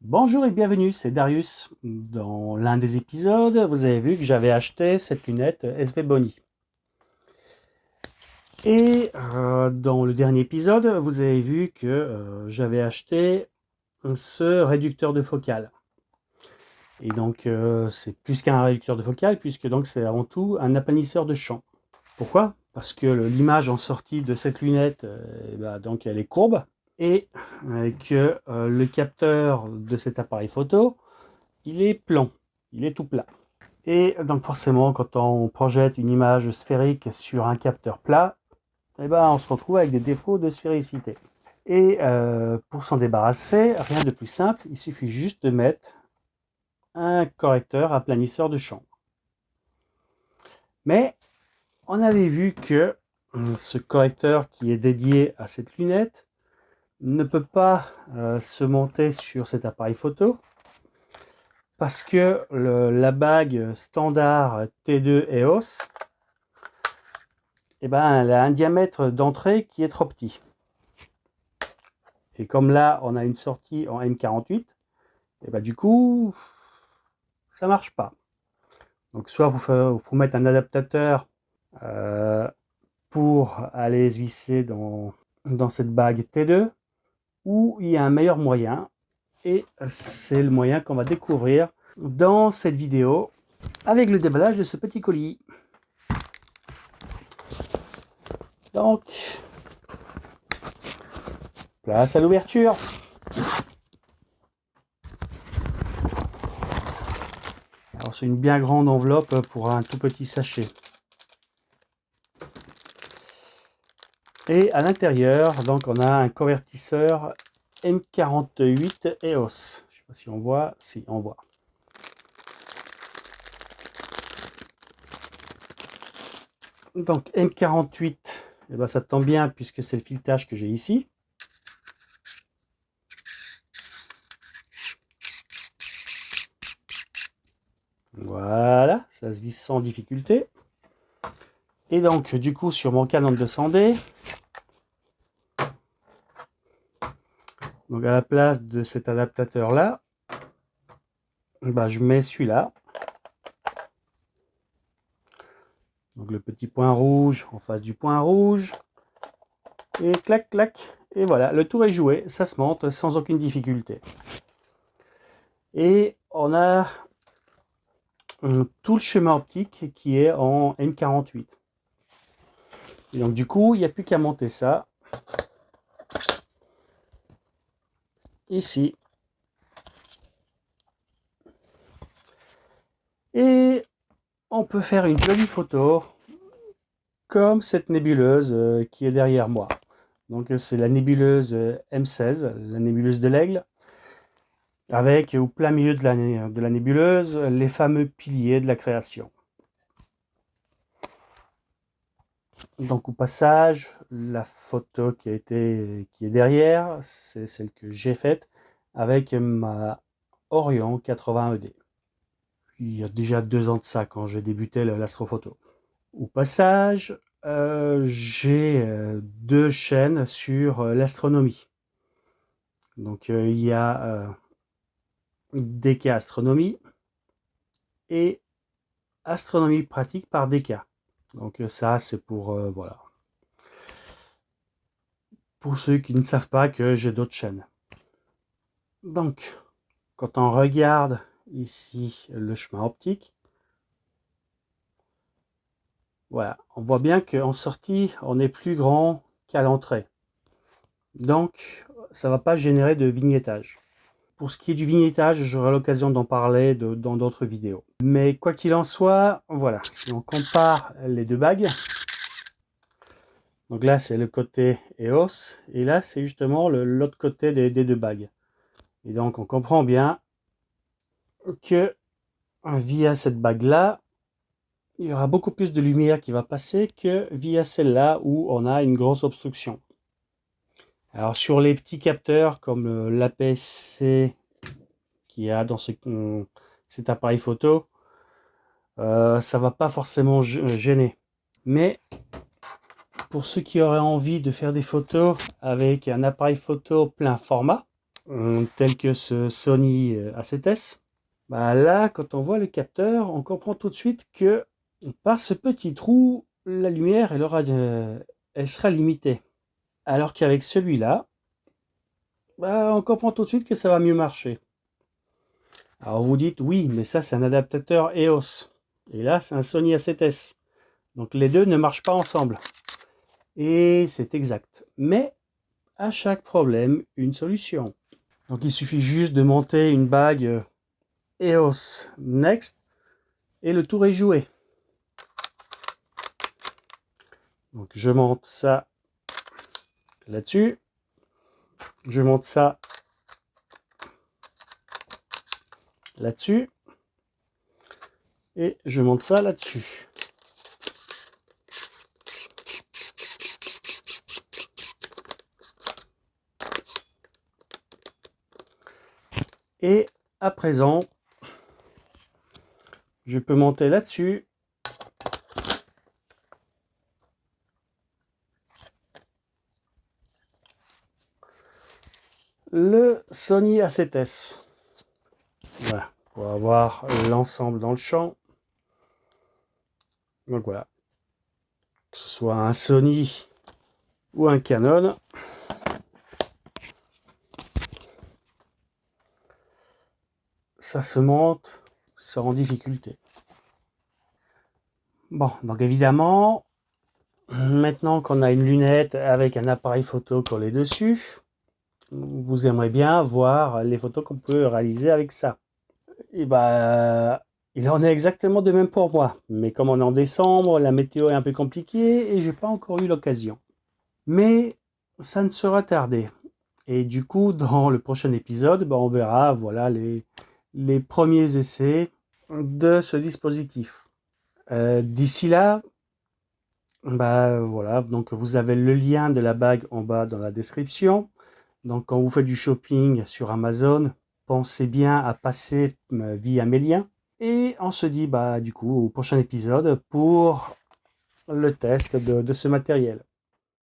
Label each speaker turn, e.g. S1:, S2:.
S1: Bonjour et bienvenue, c'est Darius. Dans l'un des épisodes, vous avez vu que j'avais acheté cette lunette SV Bony. Et dans le dernier épisode, vous avez vu que j'avais acheté ce réducteur de focale. Et donc c'est plus qu'un réducteur de focale puisque donc c'est avant tout un aplanisseur de champ. Pourquoi? Parce que l'image en sortie de cette lunette, donc elle est courbe et que le capteur de cet appareil photo il est plan, il est tout plat. Et donc forcément, quand on projette une image sphérique sur un capteur plat, on se retrouve avec des défauts de sphéricité. Et pour s'en débarrasser, rien de plus simple, il suffit juste de mettre un correcteur aplanisseur de champ. Mais on avait vu que ce correcteur qui est dédié à cette lunette ne peut pas se monter sur cet appareil photo, parce que la bague standard T2 EOS, elle a un diamètre d'entrée qui est trop petit. Et comme là, on a une sortie en M48, du coup, ça marche pas. Donc soit il faut mettre un adaptateur pour aller se visser dans cette bague T2, ou il y a un meilleur moyen, et c'est le moyen qu'on va découvrir dans cette vidéo avec le déballage de ce petit colis. Donc, place à l'ouverture. Alors c'est une bien grande enveloppe pour un tout petit sachet. Et à l'intérieur, donc on a un convertisseur M48 EOS. Je ne sais pas si on voit, si on voit. Donc M48, ça tombe bien puisque c'est le filetage que j'ai ici. Voilà, ça se visse sans difficulté. Et donc du coup sur mon Canon 200D, donc à la place de cet adaptateur là, je mets celui-là. Donc le petit point rouge en face du point rouge. Et clac clac. Et voilà, le tour est joué, ça se monte sans aucune difficulté. Et on a tout le chemin optique qui est en M48. Et donc du coup, il n'y a plus qu'à monter ça. Ici. Et on peut faire une jolie photo comme cette nébuleuse qui est derrière moi. Donc c'est la nébuleuse M16, la nébuleuse de l'Aigle, avec au plein milieu de la nébuleuse les fameux piliers de la création. Donc au passage, la photo qui est derrière, c'est celle que j'ai faite avec ma Orion 80 ED. Il y a déjà 2 ans de ça quand j'ai débuté l'astrophoto. Au passage, j'ai 2 chaînes sur l'astronomie. Donc il y a DK Astronomie et Astronomie pratique par DK. Donc ça c'est pour voilà. Pour ceux qui ne savent pas que j'ai d'autres chaînes. Donc quand on regarde ici le chemin optique, voilà, on voit bien qu'en sortie on est plus grand qu'à l'entrée. Donc ça ne va pas générer de vignettage. Pour ce qui est du vignettage, j'aurai l'occasion d'en parler dans d'autres vidéos. Mais quoi qu'il en soit, voilà, si on compare les deux bagues, donc là c'est le côté EOS, et là c'est justement l'autre côté des deux bagues. Et donc on comprend bien que via cette bague là, il y aura beaucoup plus de lumière qui va passer que via celle-là où on a une grosse obstruction. Alors sur les petits capteurs comme l'APS-C qu'il y a dans cet appareil photo, ça va pas forcément gêner. Mais pour ceux qui auraient envie de faire des photos avec un appareil photo plein format, tel que ce Sony A7S, bah là, quand on voit le capteur, on comprend tout de suite que par ce petit trou, la lumière, elle sera limitée. Alors qu'avec celui-là, bah, on comprend tout de suite que ça va mieux marcher. Alors vous dites, oui, mais ça c'est un adaptateur EOS. Et là, c'est un Sony A7S. Donc les deux ne marchent pas ensemble. Et c'est exact. Mais à chaque problème, une solution. Donc il suffit juste de monter une bague EOS Next et le tour est joué. Donc je monte ça là-dessus. Je monte ça là-dessus. Et je monte ça là-dessus. Et à présent, je peux monter là-dessus. Le Sony A7S. Voilà, pour avoir l'ensemble dans le champ. Donc voilà, que ce soit un Sony ou un Canon, ça se monte sans difficulté. Bon, donc évidemment, maintenant qu'on a une lunette avec un appareil photo collé dessus, vous aimeriez bien voir les photos qu'on peut réaliser avec ça. Et bah, il en est exactement de même pour moi. Mais comme on est en décembre, la météo est un peu compliquée et j'ai pas encore eu l'occasion. Mais ça ne sera tardé. Et du coup, dans le prochain épisode, bah, on verra voilà, les premiers essais de ce dispositif. D'ici là, bah, voilà, donc vous avez le lien de la bague en bas dans la description. Donc quand vous faites du shopping sur Amazon, pensez bien à passer via mes liens. Et on se dit bah, du coup au prochain épisode pour le test de ce matériel.